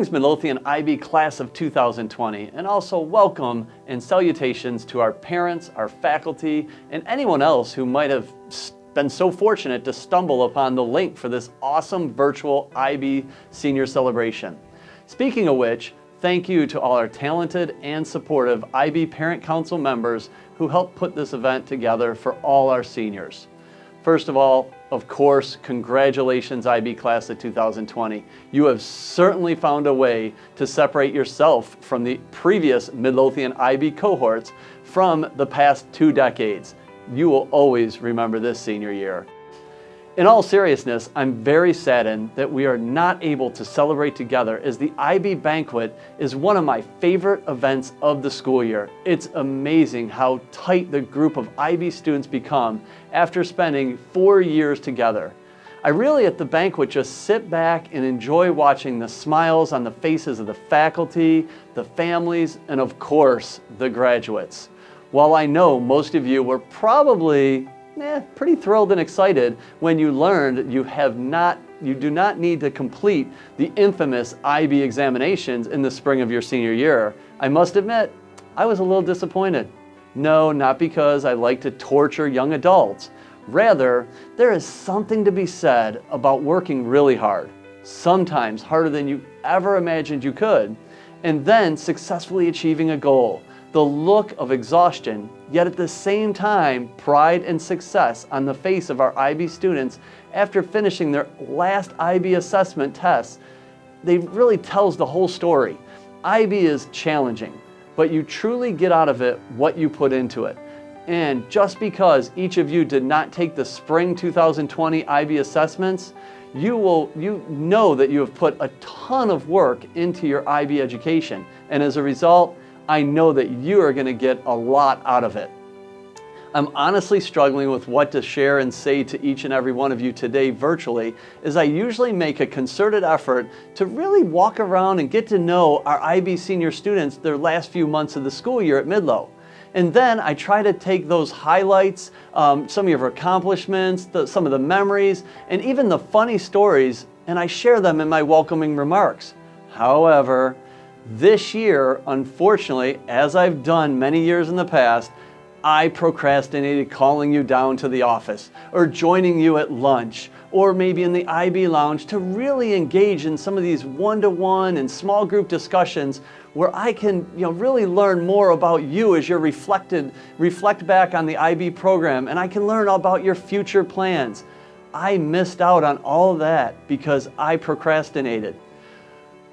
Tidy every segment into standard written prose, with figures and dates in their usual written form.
Greetings, Midlothian IB class of 2020, and also welcome and salutations to our parents, our faculty, and anyone else who might have been so fortunate to stumble upon the link for this awesome virtual IB senior celebration. Speaking of which, thank you to all our talented and supportive IB Parent Council members who helped put this event together for all our seniors. First of all, of course, congratulations IB class of 2020. You have certainly found a way to separate yourself from the previous Midlothian IB cohorts from the past 2 decades. You will always remember this senior year. In all seriousness, I'm very saddened that we are not able to celebrate together, as the IB banquet is one of my favorite events of the school year. It's amazing how tight the group of IB students become after spending 4 years together. I really at the banquet just sit back and enjoy watching the smiles on the faces of the faculty, the families, and of course, the graduates. While I know most of you were probably pretty thrilled and excited when you learned you do not need to complete the infamous IB examinations in the spring of your senior year, I must admit, I was a little disappointed. No, not because I like to torture young adults. Rather, there is something to be said about working really hard, sometimes harder than you ever imagined you could, and then successfully achieving a goal. The look of exhaustion, yet at the same time, pride and success on the face of our IB students after finishing their last IB assessment tests, they really tells the whole story. IB is challenging, but you truly get out of it what you put into it. And just because each of you did not take the spring 2020 IB assessments, you know that you have put a ton of work into your IB education. And as a result, I know that you are going to get a lot out of it. I'm honestly struggling with what to share and say to each and every one of you today virtually, as I usually make a concerted effort to really walk around and get to know our IB senior students their last few months of the school year at Midlo. And then I try to take those highlights, some of your accomplishments, some of the memories, and even the funny stories, and I share them in my welcoming remarks. However, this year, unfortunately, as I've done many years in the past, I procrastinated calling you down to the office or joining you at lunch or maybe in the IB lounge to really engage in some of these one-to-one and small group discussions where I can really learn more about you as you reflect back on the IB program, and I can learn about your future plans. I missed out on all of that because I procrastinated.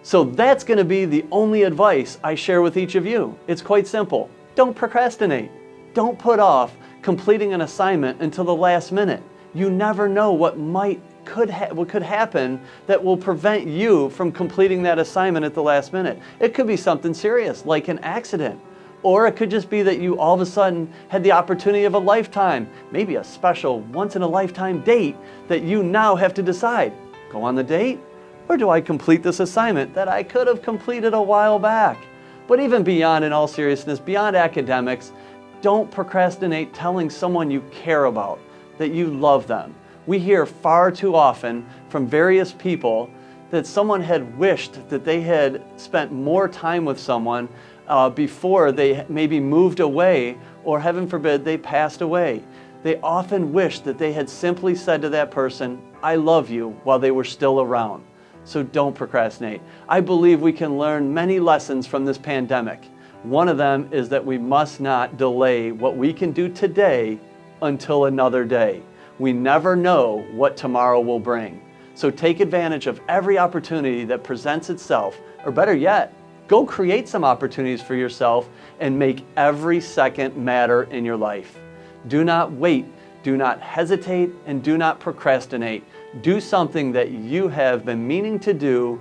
So that's going to be the only advice I share with each of you. It's quite simple. Don't procrastinate. Don't put off completing an assignment until the last minute. You never know what could happen that will prevent you from completing that assignment at the last minute. It could be something serious, like an accident. Or it could just be that you all of a sudden had the opportunity of a lifetime, maybe a special once-in-a-lifetime date that you now have to decide. Go on the date? Or do I complete this assignment that I could have completed a while back? But even beyond, in all seriousness, beyond academics, don't procrastinate telling someone you care about that you love them. We hear far too often from various people that someone had wished that they had spent more time with someone before they maybe moved away, or heaven forbid, they passed away. They often wish that they had simply said to that person, "I love you," while they were still around. So don't procrastinate. I believe we can learn many lessons from this pandemic. One of them is that we must not delay what we can do today until another day. We never know what tomorrow will bring. So take advantage of every opportunity that presents itself, or better yet, go create some opportunities for yourself and make every second matter in your life. Do not wait. Do not hesitate, and do not procrastinate. Do something that you have been meaning to do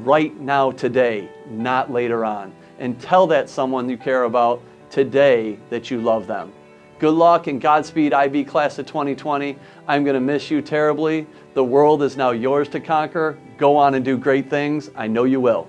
right now today, not later on. And tell that someone you care about today that you love them. Good luck and Godspeed, IB class of 2020. I'm going to miss you terribly. The world is now yours to conquer. Go on and do great things. I know you will.